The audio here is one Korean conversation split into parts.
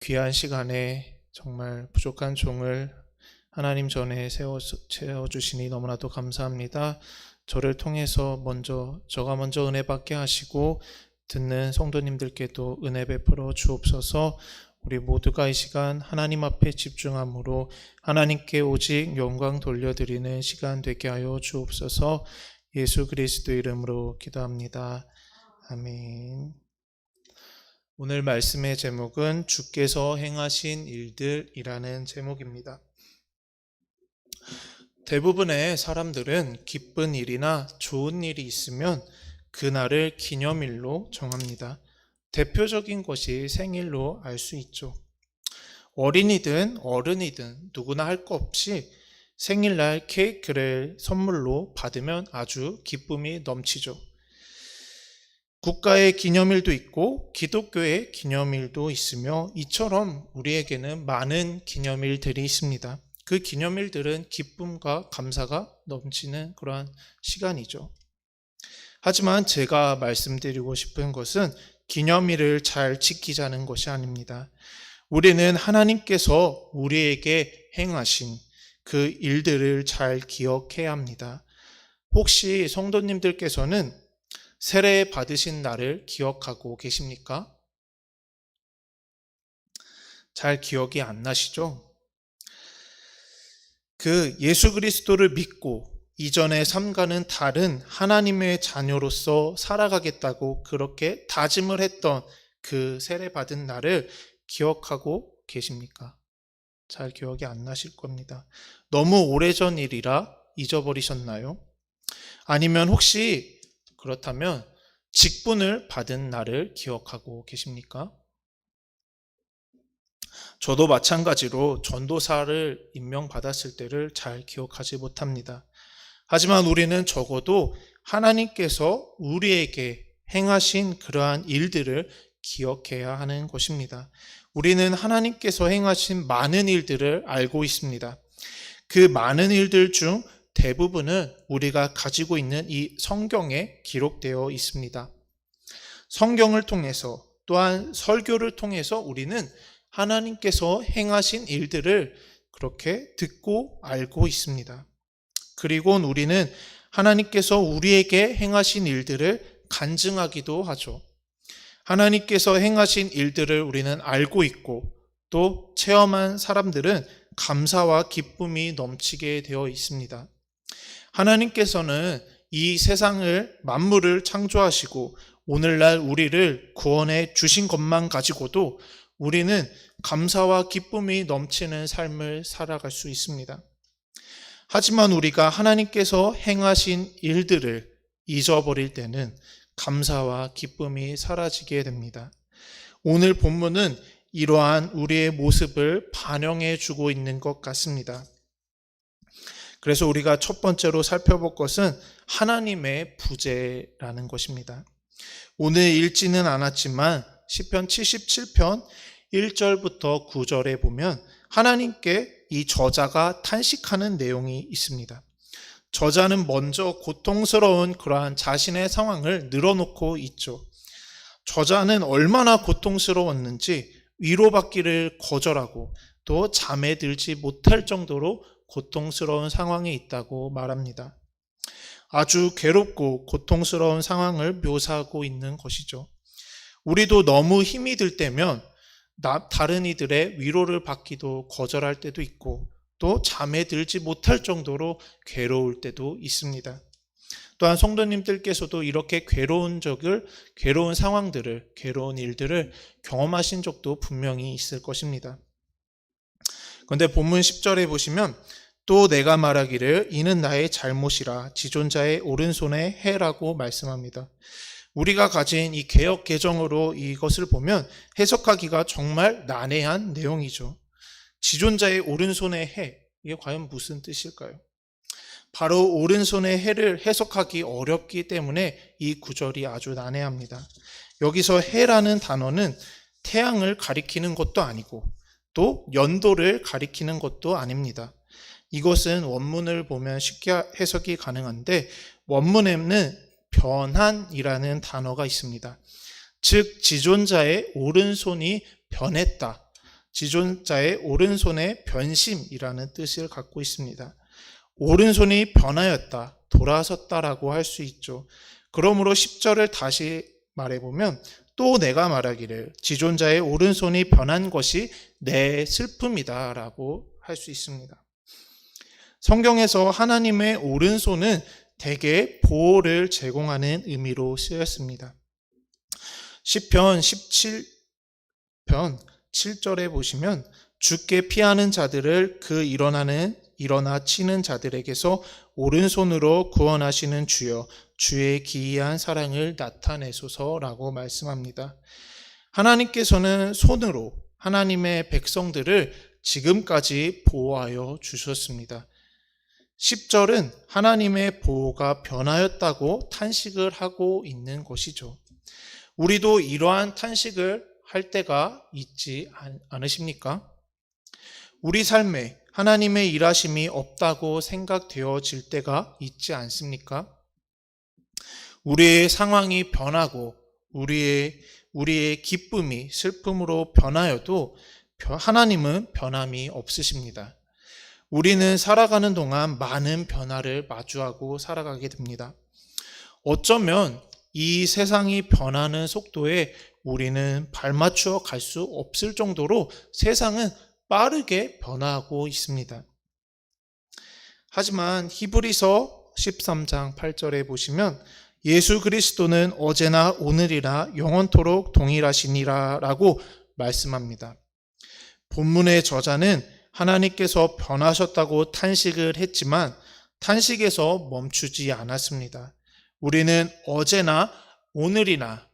귀한 시간에 정말 부족한 종을 하나님 전에 세워주시니 너무나도 감사합니다. 저를 통해서 저가 먼저 은혜 받게 하시고 듣는 성도님들께도 은혜 베풀어 주옵소서. 우리 모두가 이 시간 하나님 앞에 집중함으로 하나님께 오직 영광 돌려드리는 시간 되게 하여 주옵소서. 예수 그리스도 이름으로 기도합니다. 아멘. 오늘 말씀의 제목은 주께서 행하신 일들이라는 제목입니다. 대부분의 사람들은 기쁜 일이나 좋은 일이 있으면 그날을 기념일로 정합니다. 대표적인 것이 생일로 알 수 있죠. 어린이든 어른이든 누구나 할 거 없이 생일날 케이크를 선물로 받으면 아주 기쁨이 넘치죠. 국가의 기념일도 있고 기독교의 기념일도 있으며 이처럼 우리에게는 많은 기념일들이 있습니다. 그 기념일들은 기쁨과 감사가 넘치는 그러한 시간이죠. 하지만 제가 말씀드리고 싶은 것은 기념일을 잘 지키자는 것이 아닙니다. 우리는 하나님께서 우리에게 행하신 그 일들을 잘 기억해야 합니다. 혹시 성도님들께서는 세례 받으신 날을 기억하고 계십니까? 잘 기억이 안 나시죠? 그 예수 그리스도를 믿고 이전의 삶과는 다른 하나님의 자녀로서 살아가겠다고 그렇게 다짐을 했던 그 세례 받은 날을 기억하고 계십니까? 잘 기억이 안 나실 겁니다. 너무 오래전 일이라 잊어버리셨나요? 아니면 혹시 그렇다면 직분을 받은 날을 기억하고 계십니까? 저도 마찬가지로 전도사를 임명받았을 때를 잘 기억하지 못합니다. 하지만 우리는 적어도 하나님께서 우리에게 행하신 그러한 일들을 기억해야 하는 것입니다. 우리는 하나님께서 행하신 많은 일들을 알고 있습니다. 그 많은 일들 중 대부분은 우리가 가지고 있는 이 성경에 기록되어 있습니다. 성경을 통해서 또한 설교를 통해서 우리는 하나님께서 행하신 일들을 그렇게 듣고 알고 있습니다. 그리고 우리는 하나님께서 우리에게 행하신 일들을 간증하기도 하죠. 하나님께서 행하신 일들을 우리는 알고 있고 또 체험한 사람들은 감사와 기쁨이 넘치게 되어 있습니다. 하나님께서는 이 세상을 만물을 창조하시고 오늘날 우리를 구원해 주신 것만 가지고도 우리는 감사와 기쁨이 넘치는 삶을 살아갈 수 있습니다. 하지만 우리가 하나님께서 행하신 일들을 잊어버릴 때는 감사와 기쁨이 사라지게 됩니다. 오늘 본문은 이러한 우리의 모습을 반영해 주고 있는 것 같습니다. 그래서 우리가 첫 번째로 살펴볼 것은 하나님의 부재라는 것입니다. 오늘 읽지는 않았지만 시편 77편 1절부터 9절에 보면 하나님께 이 저자가 탄식하는 내용이 있습니다. 저자는 먼저 고통스러운 그러한 자신의 상황을 늘어놓고 있죠. 저자는 얼마나 고통스러웠는지 위로받기를 거절하고 또 잠에 들지 못할 정도로 고통스러운 상황에 있다고 말합니다. 아주 괴롭고 고통스러운 상황을 묘사하고 있는 것이죠. 우리도 너무 힘이 들 때면 다른 이들의 위로를 받기도 거절할 때도 있고 또 잠에 들지 못할 정도로 괴로울 때도 있습니다. 또한 성도님들께서도 이렇게 괴로운 상황들을, 괴로운 일들을 경험하신 적도 분명히 있을 것입니다. 그런데 본문 10절에 보시면 또 내가 말하기를 이는 나의 잘못이라 지존자의 오른손에 해라고 말씀합니다. 우리가 가진 이 개역 개정으로 이것을 보면 해석하기가 정말 난해한 내용이죠. 지존자의 오른손에 해, 이게 과연 무슨 뜻일까요? 바로 오른손의 해를 해석하기 어렵기 때문에 이 구절이 아주 난해합니다. 여기서 해라는 단어는 태양을 가리키는 것도 아니고 또 연도를 가리키는 것도 아닙니다. 이것은 원문을 보면 쉽게 해석이 가능한데 원문에는 변한이라는 단어가 있습니다. 즉 지존자의 오른손이 변했다. 지존자의 오른손의 변심이라는 뜻을 갖고 있습니다. 오른손이 변하였다, 돌아섰다라고 할 수 있죠. 그러므로 10절을 다시 말해보면 또 내가 말하기를 지존자의 오른손이 변한 것이 내 슬픔이다 라고 할 수 있습니다. 성경에서 하나님의 오른손은 대개 보호를 제공하는 의미로 쓰였습니다. 시편 17편 7절에 보시면 주께 피하는 자들을 그 일어나 치는 자들에게서 오른손으로 구원하시는 주여, 주의 기이한 사랑을 나타내소서라고 말씀합니다. 하나님께서는 손으로 하나님의 백성들을 지금까지 보호하여 주셨습니다. 10절은 하나님의 보호가 변하였다고 탄식을 하고 있는 것이죠. 우리도 이러한 탄식을 할 때가 있지 않으십니까? 우리 삶에 하나님의 일하심이 없다고 생각되어질 때가 있지 않습니까? 우리의 상황이 변하고 우리의 기쁨이 슬픔으로 변하여도 하나님은 변함이 없으십니다. 우리는 살아가는 동안 많은 변화를 마주하고 살아가게 됩니다. 어쩌면 이 세상이 변하는 속도에 우리는 발맞추어 갈 수 없을 정도로 세상은 빠르게 변화하고 있습니다. 하지만 히브리서 13장 8절에 보시면 예수 그리스도는 어제나 오늘이나 영원토록 동일하시니라 라고 말씀합니다. 본문의 저자는 하나님께서 변하셨다고 탄식을 했지만 탄식에서 멈추지 않았습니다. 우리는 어제나 오늘이나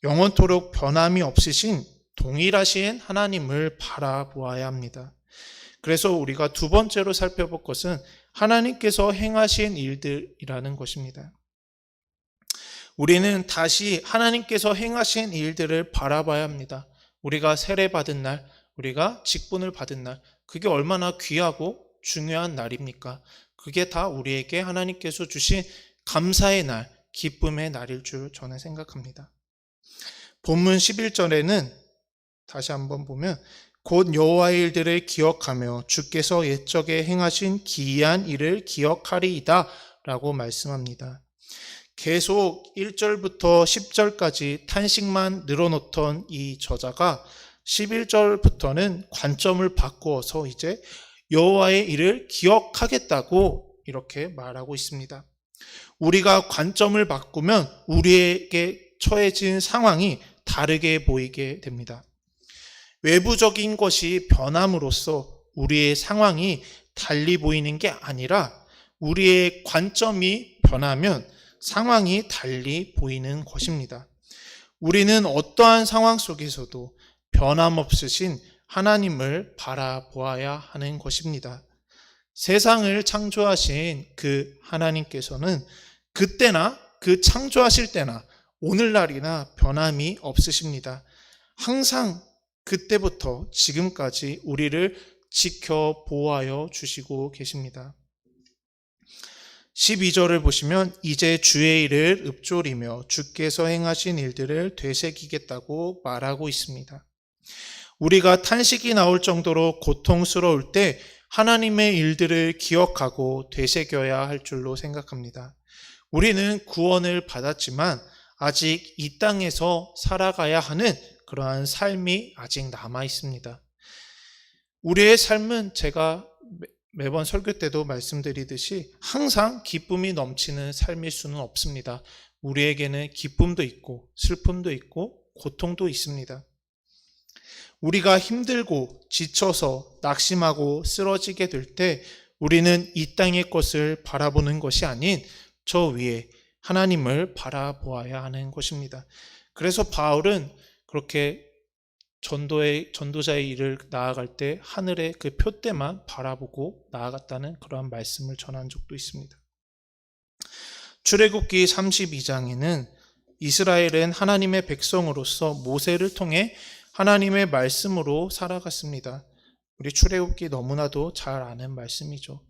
영원토록 변함이 없으신 동일하신 하나님을 바라보아야 합니다. 그래서 우리가 두 번째로 살펴볼 것은 하나님께서 행하신 일들이라는 것입니다. 우리는 다시 하나님께서 행하신 일들을 바라봐야 합니다. 우리가 세례받은 날, 우리가 직분을 받은 날, 그게 얼마나 귀하고 중요한 날입니까? 그게 다 우리에게 하나님께서 주신 감사의 날, 기쁨의 날일 줄 저는 생각합니다. 본문 11절에는 다시 한번 보면 곧 여호와의 일들을 기억하며 주께서 옛적에 행하신 기이한 일을 기억하리이다 라고 말씀합니다. 계속 1절부터 10절까지 탄식만 늘어놓던 이 저자가 11절부터는 관점을 바꾸어서 이제 여호와의 일을 기억하겠다고 이렇게 말하고 있습니다. 우리가 관점을 바꾸면 우리에게 처해진 상황이 다르게 보이게 됩니다. 외부적인 것이 변함으로써 우리의 상황이 달리 보이는 게 아니라 우리의 관점이 변하면 상황이 달리 보이는 것입니다. 우리는 어떠한 상황 속에서도 변함없으신 하나님을 바라보아야 하는 것입니다. 세상을 창조하신 그 하나님께서는 그때나 그 창조하실 때나 오늘날이나 변함이 없으십니다. 항상 그때부터 지금까지 우리를 지켜 보호하여 주시고 계십니다. 12절을 보시면 이제 주의 일을 읊조리며 주께서 행하신 일들을 되새기겠다고 말하고 있습니다. 우리가 탄식이 나올 정도로 고통스러울 때 하나님의 일들을 기억하고 되새겨야 할 줄로 생각합니다. 우리는 구원을 받았지만 아직 이 땅에서 살아가야 하는 그러한 삶이 아직 남아 있습니다. 우리의 삶은 제가 매번 설교 때도 말씀드리듯이 항상 기쁨이 넘치는 삶일 수는 없습니다. 우리에게는 기쁨도 있고 슬픔도 있고 고통도 있습니다. 우리가 힘들고 지쳐서 낙심하고 쓰러지게 될 때 우리는 이 땅의 것을 바라보는 것이 아닌 저 위에 하나님을 바라보아야 하는 것입니다. 그래서 바울은 그렇게 전도자의 일을 나아갈 때 하늘의 그 표대만 바라보고 나아갔다는 그러한 말씀을 전한 적도 있습니다. 출애굽기 32장에는 이스라엘은 하나님의 백성으로서 모세를 통해 하나님의 말씀으로 살아갔습니다. 우리 출애굽기 너무나도 잘 아는 말씀이죠.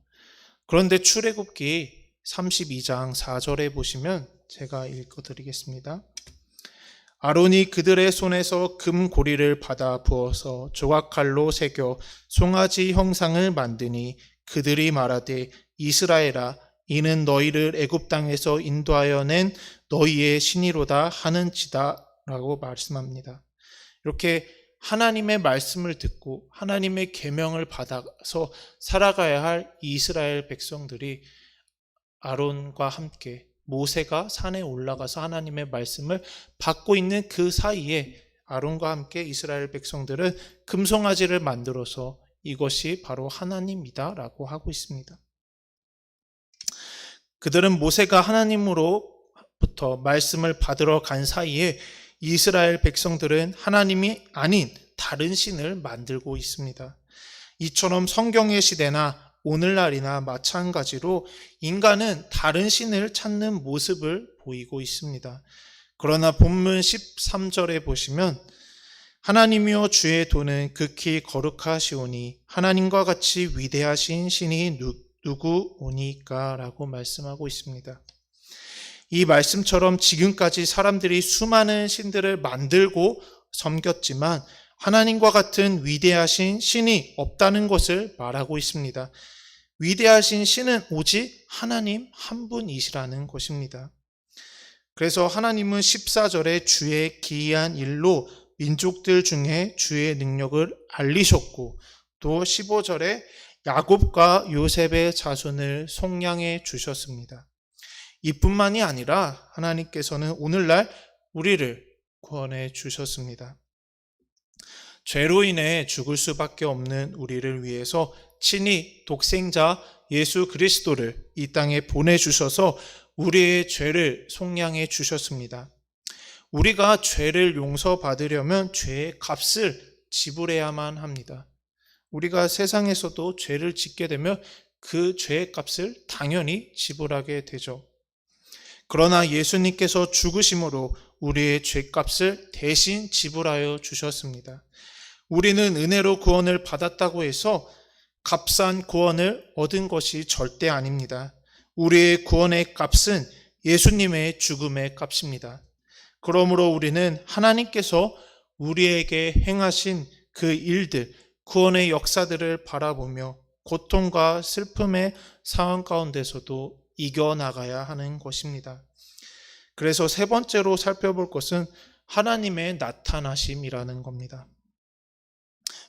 그런데 출애굽기 32장 4절에 보시면 제가 읽어드리겠습니다. 아론이 그들의 손에서 금고리를 받아 부어서 조각칼로 새겨 송아지 형상을 만드니 그들이 말하되 이스라엘아 이는 너희를 애굽 땅에서 인도하여 낸 너희의 신이로다 하는지다 라고 말씀합니다. 이렇게 하나님의 말씀을 듣고 하나님의 계명을 받아서 살아가야 할 이스라엘 백성들이 아론과 함께 모세가 산에 올라가서 하나님의 말씀을 받고 있는 그 사이에 아론과 함께 이스라엘 백성들은 금송아지를 만들어서 이것이 바로 하나님이다 라고 하고 있습니다. 그들은 모세가 하나님으로부터 말씀을 받으러 간 사이에 이스라엘 백성들은 하나님이 아닌 다른 신을 만들고 있습니다. 이처럼 성경의 시대나 오늘날이나 마찬가지로 인간은 다른 신을 찾는 모습을 보이고 있습니다. 그러나 본문 13절에 보시면 하나님이여 주의 도는 극히 거룩하시오니 하나님과 같이 위대하신 신이 누구오니까 라고 말씀하고 있습니다. 이 말씀처럼 지금까지 사람들이 수많은 신들을 만들고 섬겼지만 하나님과 같은 위대하신 신이 없다는 것을 말하고 있습니다. 위대하신 신은 오직 하나님 한 분이시라는 것입니다. 그래서 하나님은 14절에 주의 기이한 일로 민족들 중에 주의 능력을 알리셨고 또 15절에 야곱과 요셉의 자손을 속량해 주셨습니다. 이뿐만이 아니라 하나님께서는 오늘날 우리를 구원해 주셨습니다. 죄로 인해 죽을 수밖에 없는 우리를 위해서 친히 독생자 예수 그리스도를 이 땅에 보내주셔서 우리의 죄를 속량해 주셨습니다. 우리가 죄를 용서받으려면 죄의 값을 지불해야만 합니다. 우리가 세상에서도 죄를 짓게 되면 그 죄의 값을 당연히 지불하게 되죠. 그러나 예수님께서 죽으심으로 우리의 죄값을 대신 지불하여 주셨습니다. 우리는 은혜로 구원을 받았다고 해서 값싼 구원을 얻은 것이 절대 아닙니다. 우리의 구원의 값은 예수님의 죽음의 값입니다. 그러므로 우리는 하나님께서 우리에게 행하신 그 일들, 구원의 역사들을 바라보며 고통과 슬픔의 상황 가운데서도 이겨나가야 하는 것입니다. 그래서 세 번째로 살펴볼 것은 하나님의 나타나심이라는 겁니다.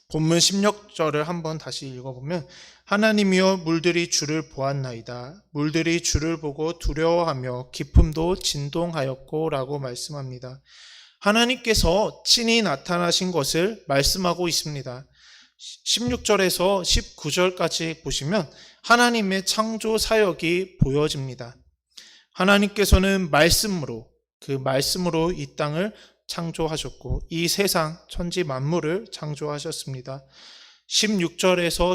본문 16절을 한번 다시 읽어보면 하나님이여 물들이 주를 보았나이다. 물들이 주를 보고 두려워하며 기품도 진동하였고 라고 말씀합니다. 하나님께서 친히 나타나신 것을 말씀하고 있습니다. 16절에서 19절까지 보시면 하나님의 창조 사역이 보여집니다. 하나님께서는 그 말씀으로 이 땅을 창조하셨고 이 세상 천지 만물을 창조하셨습니다. 16절에서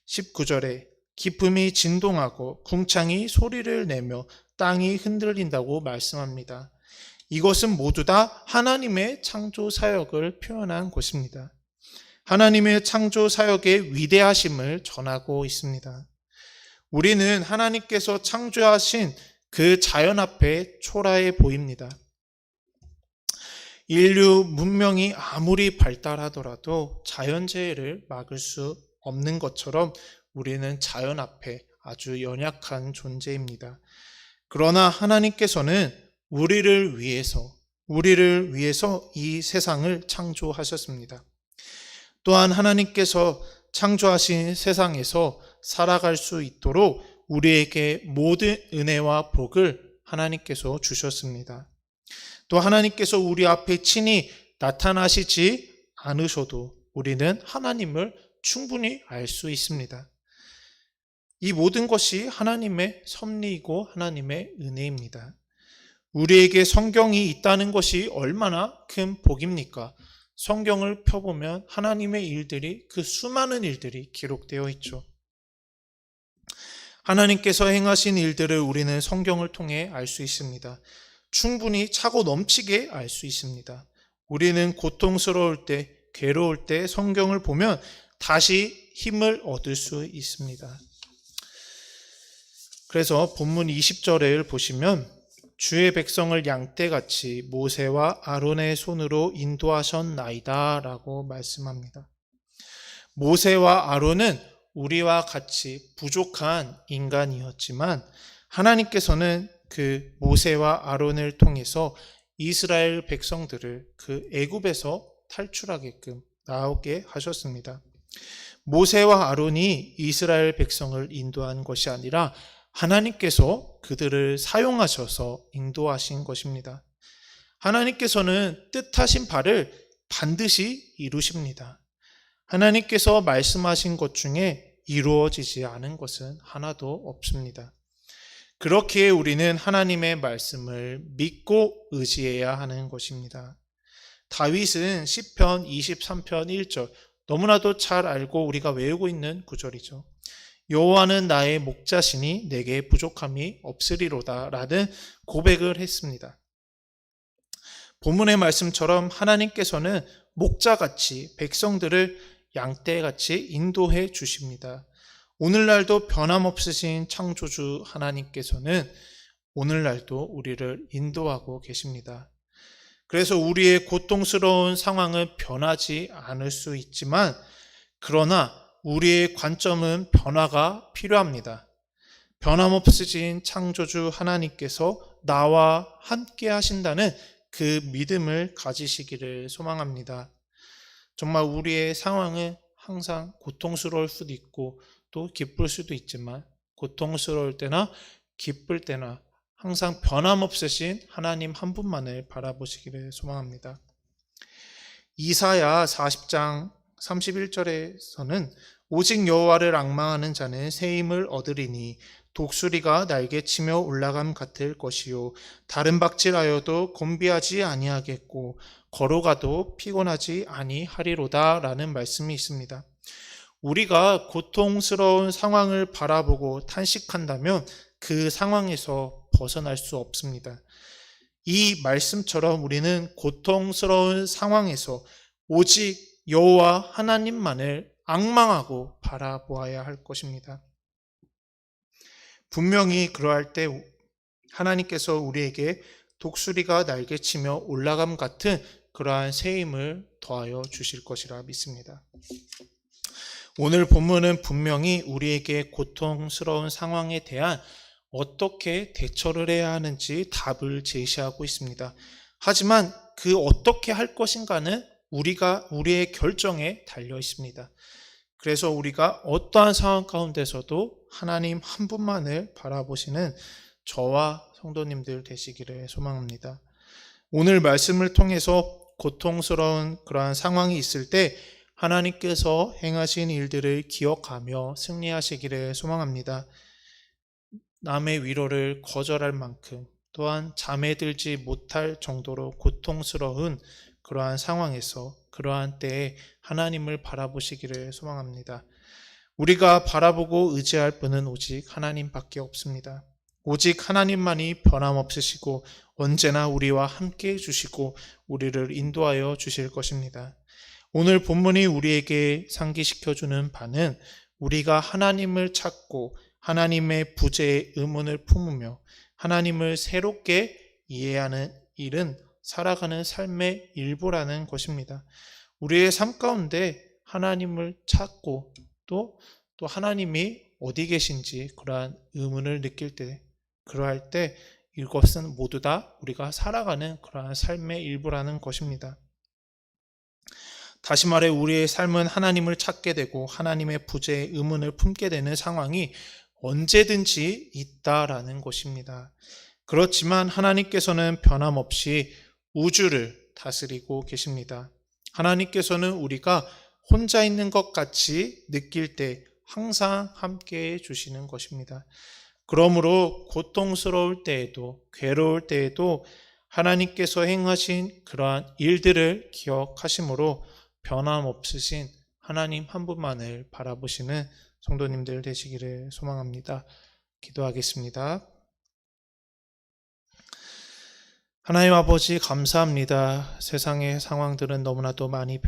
19절에 기품이 진동하고 궁창이 소리를 내며 땅이 흔들린다고 말씀합니다. 이것은 모두 다 하나님의 창조 사역을 표현한 것입니다. 하나님의 창조 사역의 위대하심을 전하고 있습니다. 우리는 하나님께서 창조하신 그 자연 앞에 초라해 보입니다. 인류 문명이 아무리 발달하더라도 자연재해를 막을 수 없는 것처럼 우리는 자연 앞에 아주 연약한 존재입니다. 그러나 하나님께서는 우리를 위해서 이 세상을 창조하셨습니다. 또한 하나님께서 창조하신 세상에서 살아갈 수 있도록 우리에게 모든 은혜와 복을 하나님께서 주셨습니다. 또 하나님께서 우리 앞에 친히 나타나시지 않으셔도 우리는 하나님을 충분히 알 수 있습니다. 이 모든 것이 하나님의 섭리이고 하나님의 은혜입니다. 우리에게 성경이 있다는 것이 얼마나 큰 복입니까? 성경을 펴보면 하나님의 일들이, 그 수많은 일들이 기록되어 있죠. 하나님께서 행하신 일들을 우리는 성경을 통해 알 수 있습니다. 충분히 차고 넘치게 알 수 있습니다. 우리는 고통스러울 때, 괴로울 때 성경을 보면 다시 힘을 얻을 수 있습니다. 그래서 본문 20절을 보시면 주의 백성을 양떼같이 모세와 아론의 손으로 인도하셨나이다 라고 말씀합니다. 모세와 아론은 우리와 같이 부족한 인간이었지만 하나님께서는 그 모세와 아론을 통해서 이스라엘 백성들을 그 애굽에서 탈출하게끔 나오게 하셨습니다. 모세와 아론이 이스라엘 백성을 인도한 것이 아니라 하나님께서 그들을 사용하셔서 인도하신 것입니다. 하나님께서는 뜻하신 바를 반드시 이루십니다. 하나님께서 말씀하신 것 중에 이루어지지 않은 것은 하나도 없습니다. 그렇기에 우리는 하나님의 말씀을 믿고 의지해야 하는 것입니다. 다윗은 시편 23편 1절, 너무나도 잘 알고 우리가 외우고 있는 구절이죠. 여호와는 나의 목자시니 내게 부족함이 없으리로다 라는 고백을 했습니다. 본문의 말씀처럼 하나님께서는 목자같이 백성들을 양떼같이 인도해 주십니다. 오늘날도 변함없으신 창조주 하나님께서는 오늘날도 우리를 인도하고 계십니다. 그래서 우리의 고통스러운 상황은 변하지 않을 수 있지만 그러나 우리의 관점은 변화가 필요합니다. 변함없으신 창조주 하나님께서 나와 함께 하신다는 그 믿음을 가지시기를 소망합니다. 정말 우리의 상황은 항상 고통스러울 수도 있고 또 기쁠 수도 있지만 고통스러울 때나 기쁠 때나 항상 변함없으신 하나님 한 분만을 바라보시기를 소망합니다. 이사야 40장 31절에서는 오직 여호와를 앙망하는 자는 새 힘을 얻으리니 독수리가 날개치며 올라감 같을 것이요 다른 박질하여도 곤비하지 아니하겠고 걸어가도 피곤하지 아니하리로다 라는 말씀이 있습니다. 우리가 고통스러운 상황을 바라보고 탄식한다면 그 상황에서 벗어날 수 없습니다. 이 말씀처럼 우리는 고통스러운 상황에서 오직 여호와 하나님만을 앙망하고 바라보아야 할 것입니다. 분명히 그러할 때 하나님께서 우리에게 독수리가 날개치며 올라감 같은 그러한 새 힘을 더하여 주실 것이라 믿습니다. 오늘 본문은 분명히 우리에게 고통스러운 상황에 대한 어떻게 대처를 해야 하는지 답을 제시하고 있습니다. 하지만 그 어떻게 할 것인가는 우리의 결정에 달려 있습니다. 그래서 우리가 어떠한 상황 가운데서도 하나님 한 분만을 바라보시는 저와 성도님들 되시기를 소망합니다. 오늘 말씀을 통해서 고통스러운 그러한 상황이 있을 때 하나님께서 행하신 일들을 기억하며 승리하시기를 소망합니다. 남의 위로를 거절할 만큼 또한 잠에 들지 못할 정도로 고통스러운 그러한 상황에서 그러한 때에 하나님을 바라보시기를 소망합니다. 우리가 바라보고 의지할 분은 오직 하나님밖에 없습니다. 오직 하나님만이 변함없으시고 언제나 우리와 함께 해주시고 우리를 인도하여 주실 것입니다. 오늘 본문이 우리에게 상기시켜주는 바는 우리가 하나님을 찾고 하나님의 부재의 의문을 품으며 하나님을 새롭게 이해하는 일은 살아가는 삶의 일부라는 것입니다. 우리의 삶 가운데 하나님을 찾고 또 하나님이 어디 계신지 그러한 의문을 느낄 때 그러할 때 이것은 모두 다 우리가 살아가는 그러한 삶의 일부라는 것입니다. 다시 말해 우리의 삶은 하나님을 찾게 되고 하나님의 부재의 의문을 품게 되는 상황이 언제든지 있다라는 것입니다. 그렇지만 하나님께서는 변함없이 우주를 다스리고 계십니다. 하나님께서는 우리가 혼자 있는 것 같이 느낄 때 항상 함께 해주시는 것입니다. 그러므로 고통스러울 때에도 괴로울 때에도 하나님께서 행하신 그러한 일들을 기억하심으로 변함없으신 하나님 한 분만을 바라보시는 성도님들 되시기를 소망합니다. 기도하겠습니다. 하나님 아버지 감사합니다. 세상의 상황들은 너무나도 많이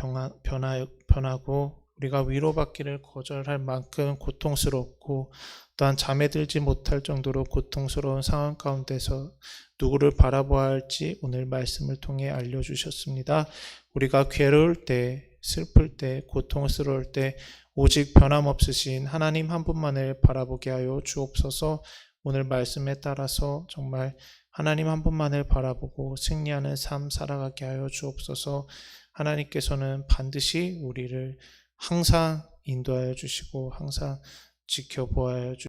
변하고 우리가 위로받기를 거절할 만큼 고통스럽고 또한 잠에 들지 못할 정도로 고통스러운 상황 가운데서 누구를 바라보아야 할지 오늘 말씀을 통해 알려주셨습니다. 우리가 괴로울 때, 슬플 때, 고통스러울 때 오직 변함없으신 하나님 한 분만을 바라보게 하여 주옵소서. 오늘 말씀에 따라서 정말 하나님 한 분만을 바라보고 승리하는 삶 살아가게 하여 주옵소서. 하나님께서는 반드시 우리를 항상 인도하여 주시고 항상 지켜보아야